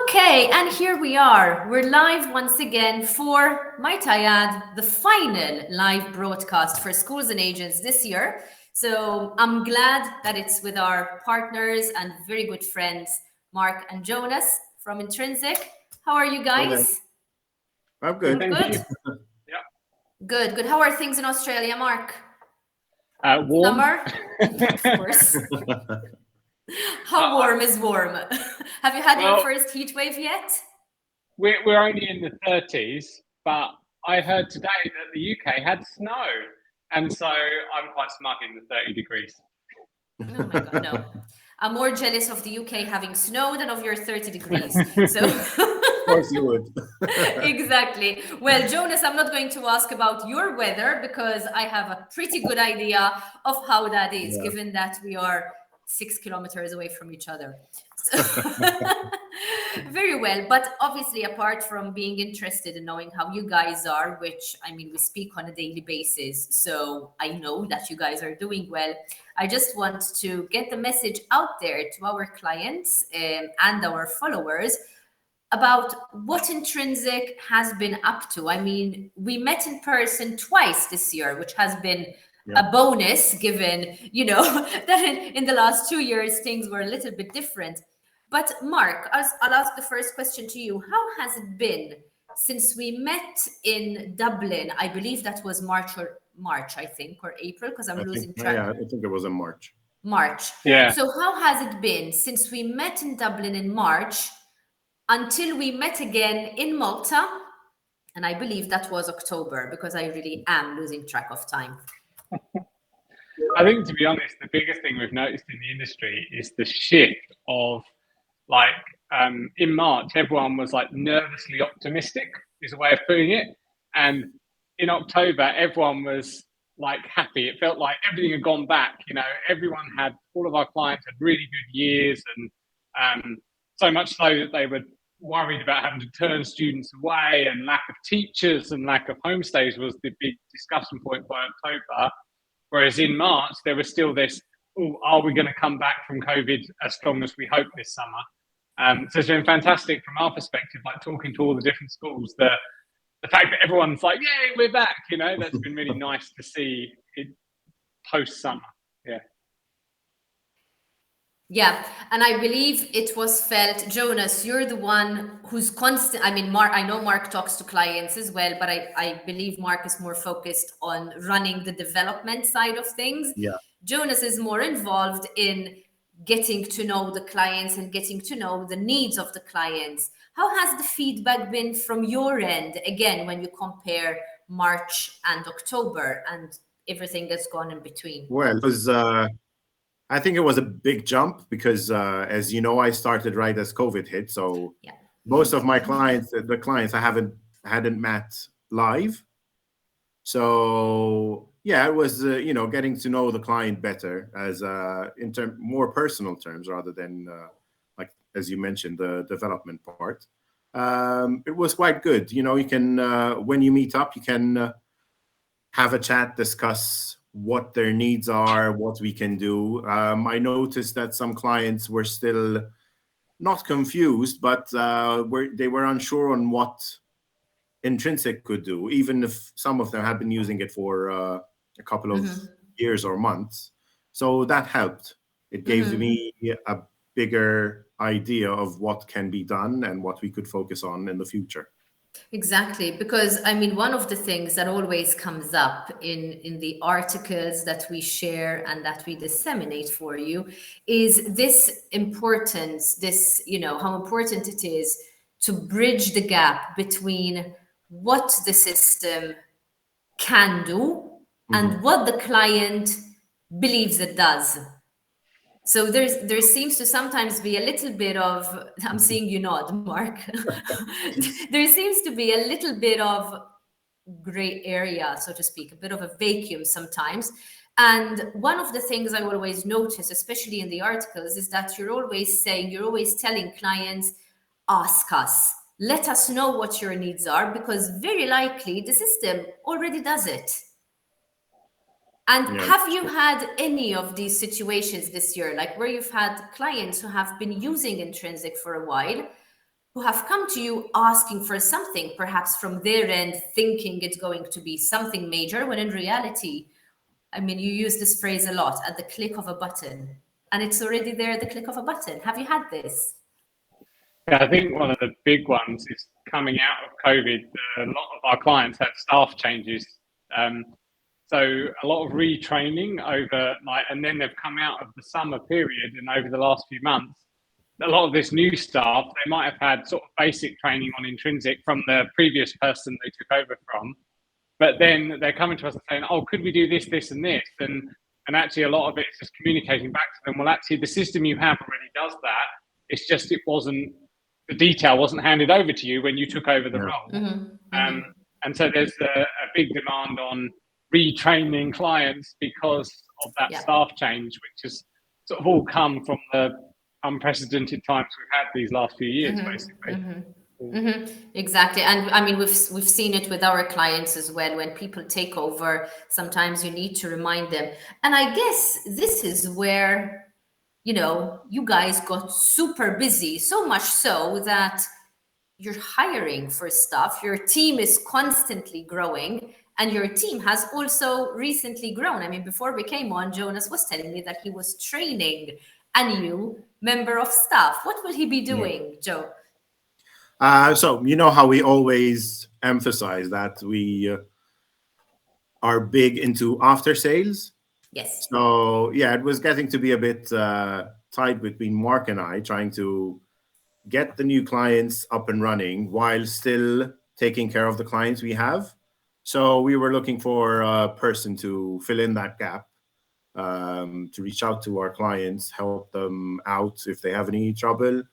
Okay, and here we are. We're live once again for, might I add, the final live broadcast for schools and agents this year. So I'm glad that it's with our partners and very good friends, Mark and Jonas from Intrinsiq. How are you guys? I'm good. Good? Thank you. Good, good. How are things in Australia, Mark? Warm. Summer? Of course. How warm is warm? Have you had your first heat wave yet? We're only in the 30s, but I heard today that the UK had snow, and so I'm quite smug in the 30 degrees. Oh my God, no. I'm more jealous of the UK having snow than of your 30 degrees. So, Of course you would. exactly. Well, Jonas, I'm not going to ask about your weather because I have a pretty good idea of how that is, given that we are 6 kilometers away from each other. So very well. But obviously, apart from being interested in knowing how you guys are, which I mean, we speak on a daily basis, so I know that you guys are doing well. I just want to get the message out there to our clients and our followers about what Intrinsiq has been up to. I mean, we met in person twice this year, which has been a bonus given, that in the last 2 years, things were a little bit different. But Mark, I'll ask the first question to you. How has it been since we met in Dublin? I believe that was March, I think, or April, because I'm losing track. Yeah, I think it was in March. Yeah. So how has it been since we met in Dublin in March until we met again in Malta? And I believe that was October, because I really am losing track of time. I think, to be honest, the biggest thing we've noticed in the industry is the shift of in March, everyone was like nervously optimistic, is a way of putting it. And in October, everyone was like happy. It felt like everything had gone back. All of our clients had really good years, and so much so that they were worried about having to turn students away, and lack of teachers and lack of homestays was the big discussion point by October. Whereas in March, there was still this, are we going to come back from COVID as strong as we hope this summer? So it's been fantastic from our perspective, like talking to all the different schools, the fact that everyone's like, yay, we're back, that's been really nice to see it post-summer. Yeah, and I believe it was felt, Jonas, you're the one who's constant. I mean, Mark, I know Mark talks to clients as well, but I believe Mark is more focused on running the development side of things. Yeah. Jonas is more involved in getting to know the clients and getting to know the needs of the clients. How has the feedback been from your end, again, when you compare March and October and everything that's gone in between? Well, it was, I think it was a big jump because, as you know, I started right as COVID hit. So most of my clients, the clients I hadn't met live. So yeah, it was getting to know the client better as in more personal terms rather than like as you mentioned the development part. It was quite good. You can when you meet up, you can have a chat, discuss what their needs are, what we can do. I noticed that some clients were still not confused, but they were unsure on what Intrinsiq could do, even if some of them had been using it for a couple of years or months. So that helped. It gave me a bigger idea of what can be done and what we could focus on in the future. Exactly, because I mean, one of the things that always comes up in the articles that we share and that we disseminate for you is this importance, how important it is to bridge the gap between what the system can do and what the client believes it does. So there seems to sometimes be a little bit of, I'm seeing you nod, Mark. There seems to be a little bit of gray area, so to speak, a bit of a vacuum sometimes. And one of the things I always notice, especially in the articles, is that you're always telling clients, ask us, let us know what your needs are, because very likely the system already does it. And have you had any of these situations this year, like where you've had clients who have been using Intrinsiq for a while, who have come to you asking for something, perhaps from their end, thinking it's going to be something major, when in reality, I mean, you use this phrase a lot, at the click of a button, and it's already there at the click of a button. Have you had this? Yeah, I think one of the big ones is coming out of COVID. A lot of our clients had staff changes, so a lot of retraining over and then they've come out of the summer period, and over the last few months, a lot of this new staff, they might have had sort of basic training on Intrinsiq from the previous person they took over from, but then they're coming to us and saying, "Oh, could we do this, this, and this?" And actually, a lot of it is just communicating back to them. Well, actually, the system you have already does that. It's just the detail wasn't handed over to you when you took over the role. And so there's a big demand on retraining clients because of that staff change, which has sort of all come from the unprecedented times we've had these last few years, basically. Exactly. And I mean, we've seen it with our clients as well. When people take over, sometimes you need to remind them. And I guess this is where, you guys got super busy, so much so that you're hiring for staff. Your team is constantly growing, and your team has also recently grown. I mean, before we came on, Jonas was telling me that he was training a new member of staff. What will he be doing, Joe? So you know how we always emphasize that we are big into after sales. Yes. So yeah, it was getting to be a bit tight between Mark and I, trying to get the new clients up and running while still taking care of the clients we have. So we were looking for a person to fill in that gap, to reach out to our clients, help them out if they have any trouble,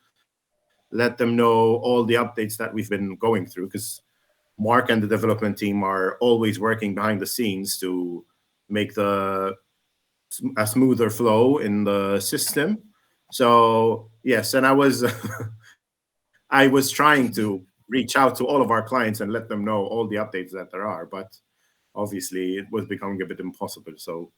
let them know all the updates that we've been going through, because Mark and the development team are always working behind the scenes to make a smoother flow in the system. So yes, and I was I was trying to reach out to all of our clients and let them know all the updates that there are, but obviously it was becoming a bit impossible. So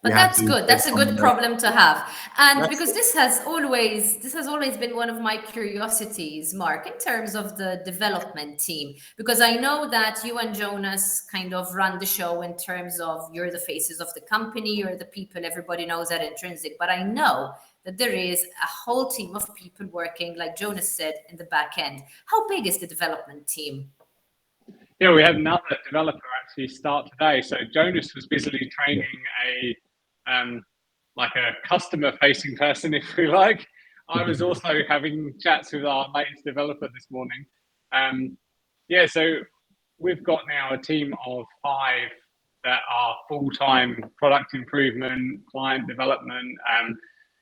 but that's good. That's a good problem to have. And because this has always been one of my curiosities, Mark, in terms of the development team, because I know that you and Jonas kind of run the show in terms of you're the faces of the company, you're the people everybody knows at Intrinsiq. But I know that there is a whole team of people working, like Jonas said, in the back end. How big is the development team? Yeah, we had another developer actually start today. So Jonas was busily training a customer-facing person, if we like. I was also having chats with our latest developer this morning. So we've got now a team of 5 that are full-time product improvement, client development.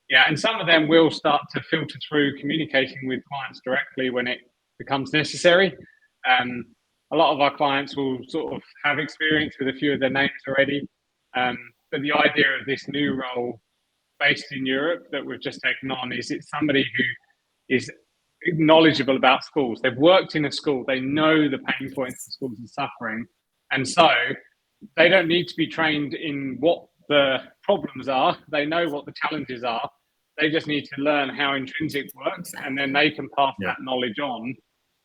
And some of them will start to filter through communicating with clients directly when it becomes necessary. A lot of our clients will sort of have experience with a few of their names already. But the idea of this new role based in Europe that we've just taken on is it's somebody who is knowledgeable about schools. They've worked in a school. They know the pain points the schools are suffering. And so they don't need to be trained in what the problems are. They know what the challenges are. They just need to learn how Intrinsiq works, and then they can pass that knowledge on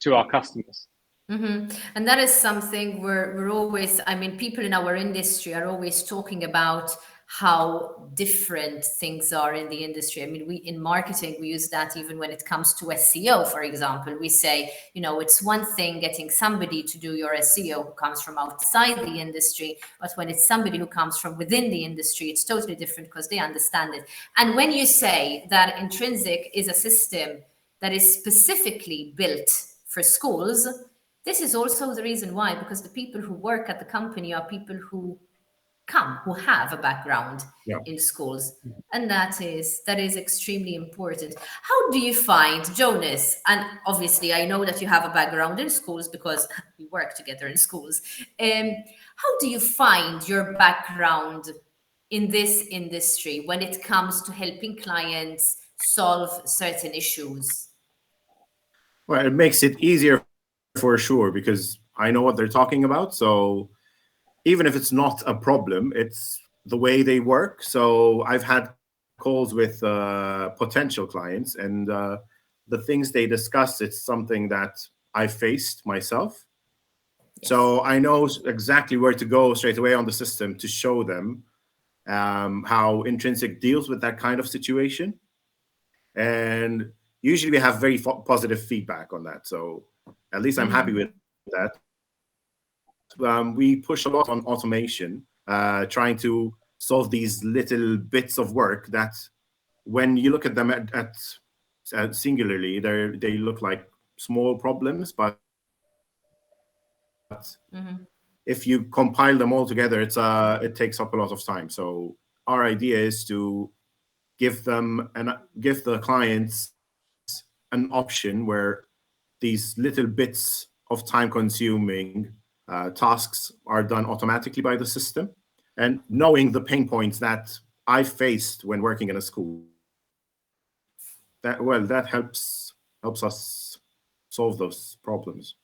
to our customers. And that is something we're always, I mean, people in our industry are always talking about how different things are in the industry. I mean, we in marketing, we use that even when it comes to SEO, for example. We say, it's one thing getting somebody to do your SEO who comes from outside the industry, but when it's somebody who comes from within the industry, it's totally different because they understand it. And when you say that Intrinsiq is a system that is specifically built for schools, this is also the reason why, because the people who work at the company are people who have a background in schools, and that is extremely important. How do you find, Jonas, and obviously I know that you have a background in schools because we work together in schools, how do you find your background in this industry when it comes to helping clients solve certain issues? Well, it makes it easier for sure, because I know what they're talking about. So even if it's not a problem, it's the way they work. So I've had calls with potential clients, and the things they discuss, it's something that I faced myself. Yes. So I know exactly where to go straight away on the system to show them how Intrinsiq deals with that kind of situation. And usually we have very positive feedback on that. So at least I'm happy with that. We push a lot on automation, trying to solve these little bits of work that when you look at them at singularly, they look like small problems, but if you compile them all together, it takes up a lot of time. So our idea is to give the clients an option where these little bits of time-consuming tasks are done automatically by the system, and knowing the pain points that I faced when working in a school. That helps us solve those problems.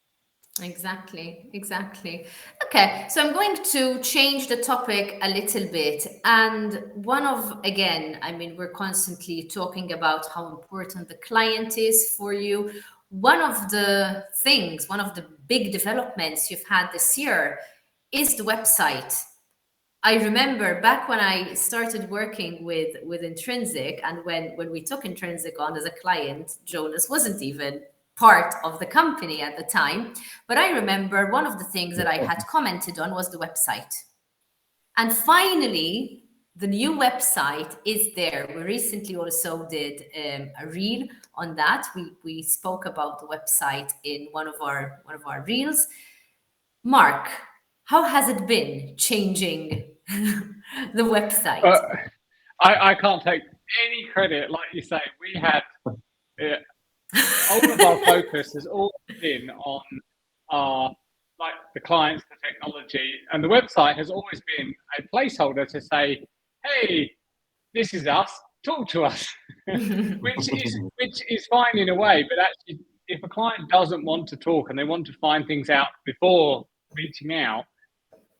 Exactly. Okay, so I'm going to change the topic a little bit. And again, I mean, we're constantly talking about how important the client is for you. One of the big developments you've had this year is the website. I remember back when I started working with Intrinsiq, and when we took Intrinsiq on as a client, Jonas wasn't even part of the company at the time. But I remember one of the things that I had commented on was the website. And finally, the new website is there. We recently also did a reel on that. We spoke about the website in one of our reels. Mark, how has it been changing the website? I can't take any credit, like you say. We had all of our focus has always been on our the clients, the technology, and the website has always been a placeholder to say, "Hey, this is us. Talk to us," which is fine in a way. But actually, if a client doesn't want to talk and they want to find things out before reaching out,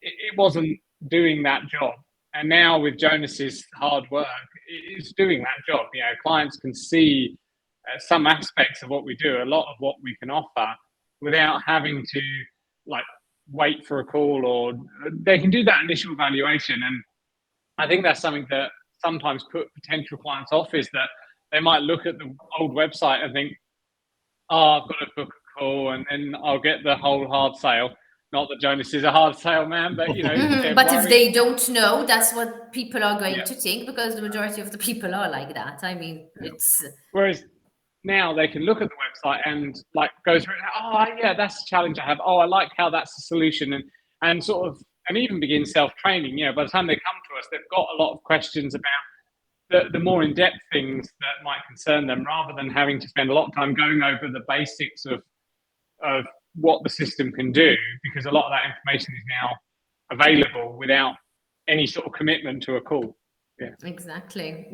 it wasn't doing that job. And now with Jonas's hard work, it's doing that job. You know, clients can see some aspects of what we do, a lot of what we can offer, without having to wait for a call, or they can do that initial evaluation. And I think that's something that sometimes put potential clients off, is that they might look at the old website and think, "Oh, I've got to book a call and then I'll get the whole hard sale." Not that Jonas is a hard sale man, but you know. But if they don't know, that's what people are going to think, because the majority of the people are like that. I mean, it's. Whereas now they can look at the website and go through. Oh, yeah, that's a challenge I have. Oh, I like how that's the solution, and sort of, and even begin self-training. You know, by the time they come to us, they've got a lot of questions about the more in-depth things that might concern them, rather than having to spend a lot of time going over the basics of what the system can do, because a lot of that information is now available without any sort of commitment to a call. Yeah. Exactly.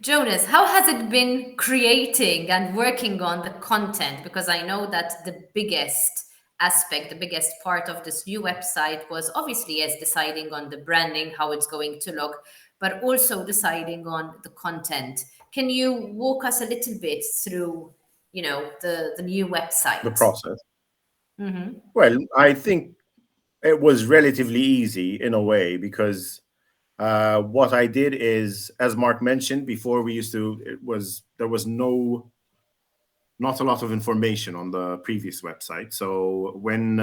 Jonas, how has it been creating and working on the content? Because I know that the biggest aspect, the biggest part of this new website was obviously deciding on the branding, how it's going to look, but also deciding on the content. Can you walk us a little bit through, the new website? The process. Well, I think it was relatively easy in a way, because what I did is, as Mark mentioned before, there was not a lot of information on the previous website. So when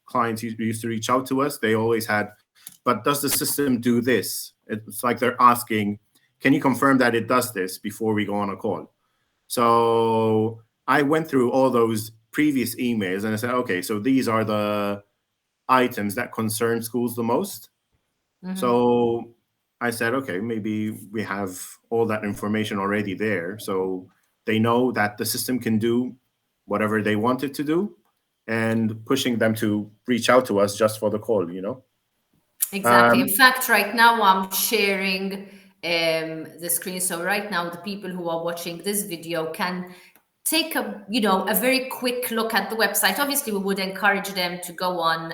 clients used to reach out to us, they always had, "But does the system do this?" It's like they're asking, "Can you confirm that it does this before we go on a call?" So I went through all those previous emails and I said, okay, so these are the items that concern schools the most. So I said, okay, maybe we have all that information already there. So they know that the system can do whatever they want it to do, and pushing them to reach out to us just for the call, Exactly. In fact, right now I'm sharing the screen. So right now, the people who are watching this video can take a very quick look at the website. Obviously, we would encourage them to go on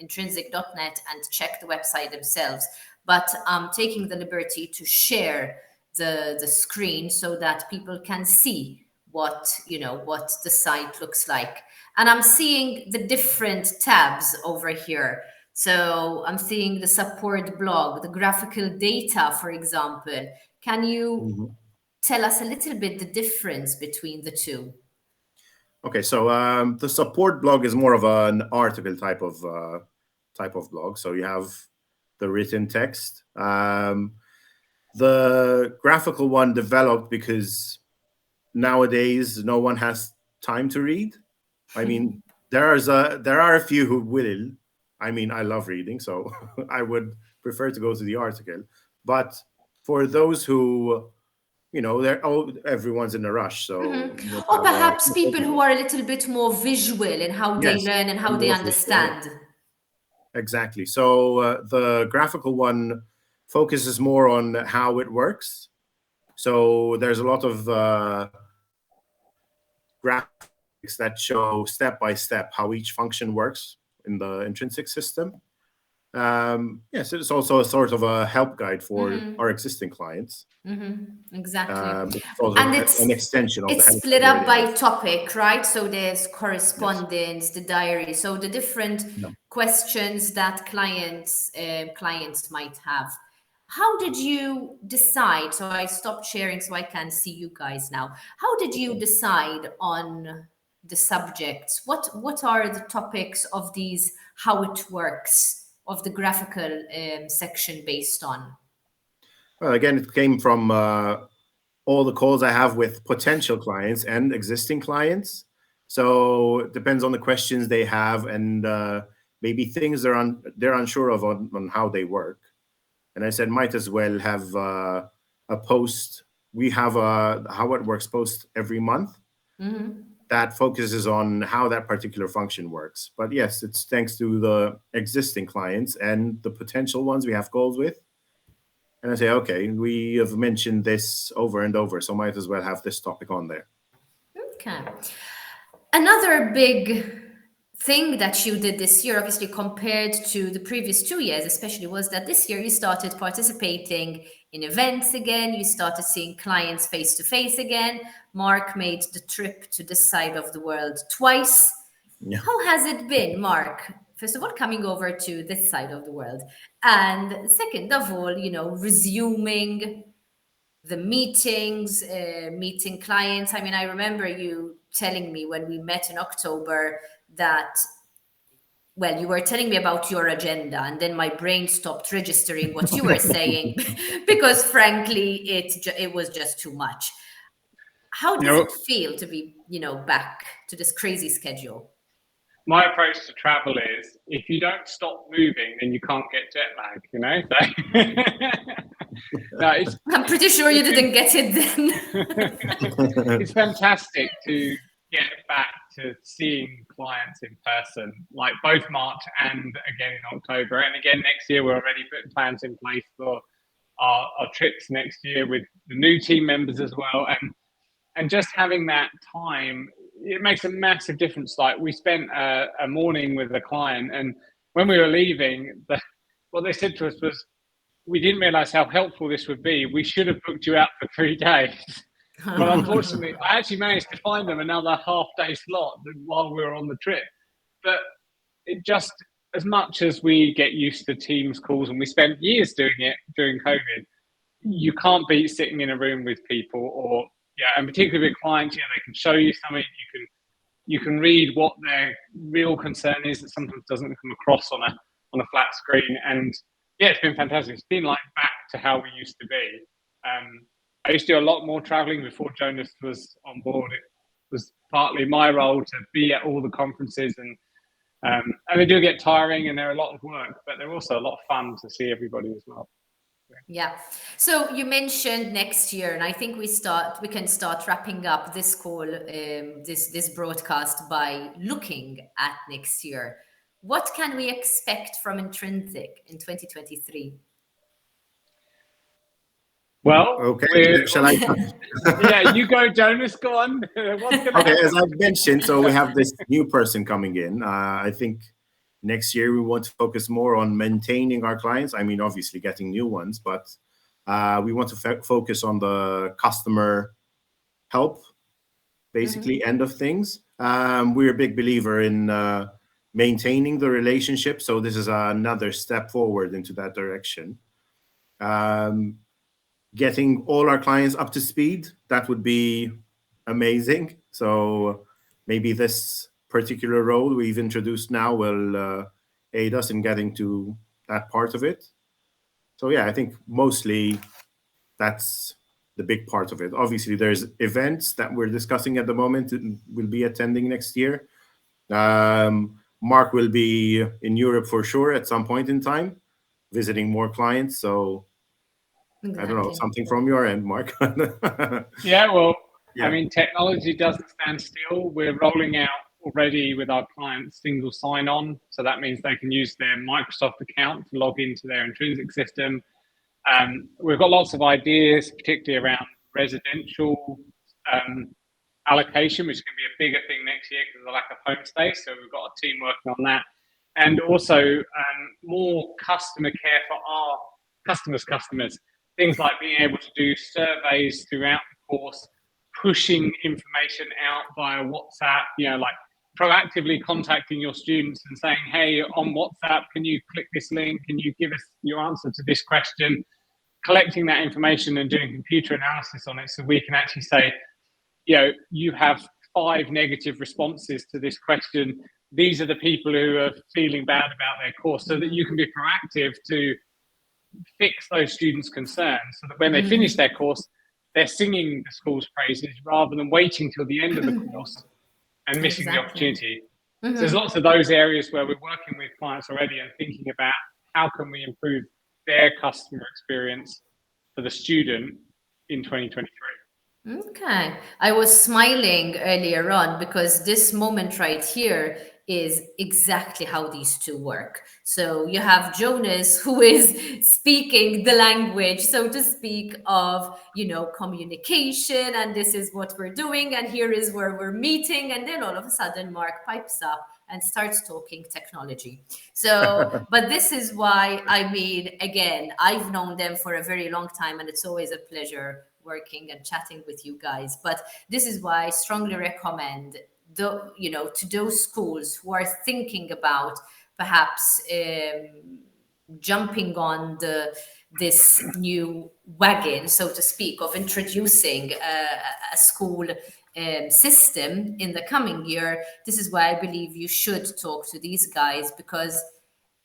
intrinsiq.net and check the website themselves. But I'm taking the liberty to share the screen so that people can see what what the site looks like. And I'm seeing the different tabs over here. So I'm seeing the support blog, the graphical data, for example. Can you tell us a little bit the difference between the two? Okay, so the support blog is more of an article type of blog. So you have the written text. The graphical one developed because nowadays no one has time to read. I mean, there are a few who will. I mean, I love reading, so I would prefer to go to the article. But for those who, everyone's in a rush, so Or perhaps people who are a little bit more visual in how they yes, learn and how they understand. Exactly. So the graphical one focuses more on how it works. So there's a lot of graphics that show step by step how each function works in the Intrinsiq system. Yes, it's also a sort of a help guide for our existing clients. Exactly. It's also And an extension of the it's help split guide up already by have. topic, right? So there's correspondence, the diary, so the different Yeah. questions that clients might have. How did you decide? So I stopped sharing so I can see you guys now. How did you decide on the subjects? What are the topics of these, how it works, of the graphical section based on? Well, again, it came from all the calls I have with potential clients and existing clients. So it depends on the questions they have and maybe things they're unsure of on how they work. And I said, might as well have a post. We have a how it works post every month that focuses on how that particular function works. But yes, it's thanks to the existing clients and the potential ones we have calls with. And I say, okay, we have mentioned this over and over, so might as well have this topic on there. Okay. Another big thing that you did this year, obviously compared to the previous 2 years, especially, was that this year you started participating in events again. You started seeing clients face to face again. Mark made the trip to this side of the world twice. Yeah. How has it been, Mark? First of all, coming over to this side of the world. And second of all, resuming the meetings, meeting clients. I mean, I remember you telling me when we met in October that, well, you were telling me about your agenda, and then my brain stopped registering what you were saying because, frankly, it was just too much. How does it feel to be, back to this crazy schedule? My approach to travel is if you don't stop moving, then you can't get jet lag, So, no, I'm pretty sure you didn't get it then. It's fantastic to get back to seeing clients in person, like both March and again in October. And again, next year, we're already putting plans in place for our trips next year with the new team members as well. And just having that time, it makes a massive difference. Like we spent a morning with a client, and when we were leaving, what they said to us was, we didn't realize how helpful this would be. We should have booked you out for 3 days. But unfortunately, I actually managed to find them another half-day slot while we were on the trip. But it just, as much as we get used to Teams calls, and we spent years doing it during COVID, you can't beat sitting in a room with people, or and particularly with clients, they can show you something. You can read what their real concern is that sometimes doesn't come across on a flat screen. And it's been fantastic. It's been like back to how we used to be. I used to do a lot more traveling before Jonas was on board. It was partly my role to be at all the conferences, and they do get tiring and they're a lot of work, but they're also a lot of fun to see everybody as well. Yeah. So you mentioned next year, and I think we can start wrapping up this call, this broadcast, by looking at next year. What can we expect from Intrinsiq in 2023? Well, okay, shall I? You go, Jonas. Go on. Okay, as I've mentioned, so we have this new person coming in. I think next year we want to focus more on maintaining our clients. I mean, obviously getting new ones, but We want to focus on the customer help, basically, end of things. We're a big believer in maintaining the relationship. So this is another step forward into that direction. Getting all our clients up to speed, that would be amazing. So maybe this particular role we've introduced now will aid us in getting to that part of it. So yeah, I think mostly that's the big part of it. Obviously, there's events that we're discussing at the moment and we'll be attending next year. Mark will be in Europe for sure at some point in time, visiting more clients. So I don't know, Exactly. something from your end, Mark. Yeah, well, Yeah. I mean, technology doesn't stand still. We're rolling out already with our clients single sign on. So that means they can use their Microsoft account to log into their Intrinsiq system. We've got lots of ideas, particularly around residential allocation, which is going to be a bigger thing next year because of the lack of home space. So we've got a team working on that. And also more customer care for our customers. Things like being able to do surveys throughout the course, pushing information out via WhatsApp, like proactively contacting your students and saying, hey, on WhatsApp, can you click this link? Can you give us your answer to this question? Collecting that information and doing computer analysis on it so we can actually say, you have 5 negative responses to this question. These are the people who are feeling bad about their course, so that you can be proactive to fix those students' concerns so that when they finish their course, they're singing the school's praises rather than waiting till the end of the course and missing the opportunity. So there's lots of those areas where we're working with clients already and thinking about how can we improve their customer experience for the student in 2023. Okay. I was smiling earlier on because this moment right here is exactly how these two work. So you have Jonas who is speaking the language, so to speak, of, communication, and this is what we're doing, and here is where we're meeting. And then all of a sudden, Mark pipes up and starts talking technology. So, but this is why, again, I've known them for a very long time, and it's always a pleasure working and chatting with you guys. But this is why I strongly recommend to those schools who are thinking about perhaps jumping on this new wagon, so to speak, of introducing a school system in the coming year. This is why I believe you should talk to these guys, because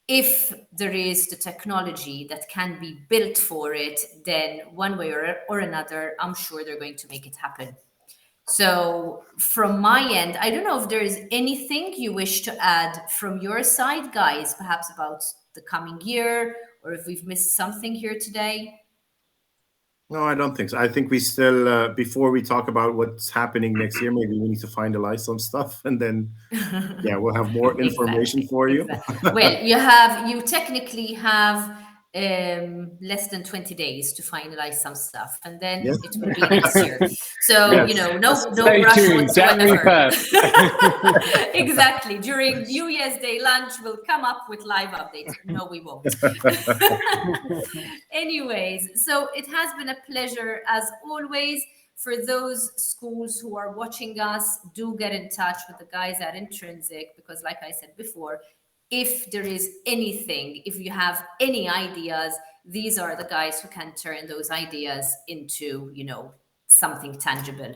if there is the technology that can be built for it, then one way or another, I'm sure they're going to make it happen. So from my end, I don't know if there is anything you wish to add from your side, guys, perhaps about the coming year, or if we've missed something here today. No, I don't think so. I think we still, before we talk about what's happening next year, maybe we need to finalize some stuff, and then, yeah, we'll have more information for you. Exactly. Well, you technically have less than 20 days to finalize some stuff, and then Yes. it will be next year. So, Yes. no Stay rush tuned, January whatsoever. 1st. Exactly. During New Year's Day lunch, we'll come up with live updates. No, we won't. Anyways, so it has been a pleasure as always. For those schools who are watching us, do get in touch with the guys at Intrinsiq, because like I said before, if there is anything, if you have any ideas, these are the guys who can turn those ideas into, something tangible.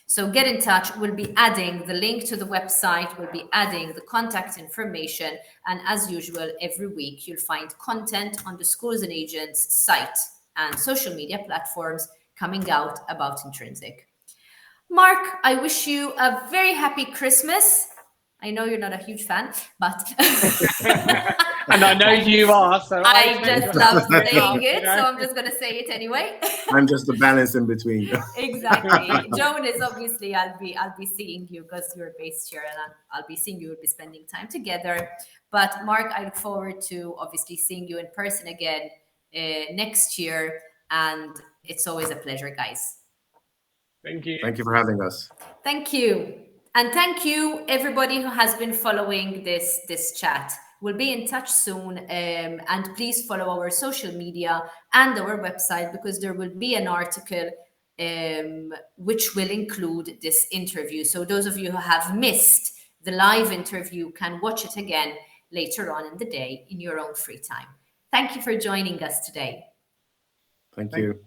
So get in touch. We'll be adding the link to the website. We'll be adding the contact information. And as usual, every week you'll find content on the Schools and Agents site and social media platforms coming out about Intrinsiq. Mark, I wish you a very happy Christmas. I know you're not a huge fan, but And I know you are, so I just love saying it, you know? so I'm just going to say it anyway. I'm just the balance in between. Exactly. Jonas, obviously, I'll be seeing you because you're based here, and I'll be seeing you. We'll be spending time together. But Mark, I look forward to obviously seeing you in person again next year, and it's always a pleasure, guys. Thank you. Thank you for having us. Thank you. And thank you, everybody who has been following this chat. We'll be in touch soon, and please follow our social media and our website, because there will be an article which will include this interview. So those of you who have missed the live interview can watch it again later on in the day in your own free time. Thank you for joining us today. Thank you.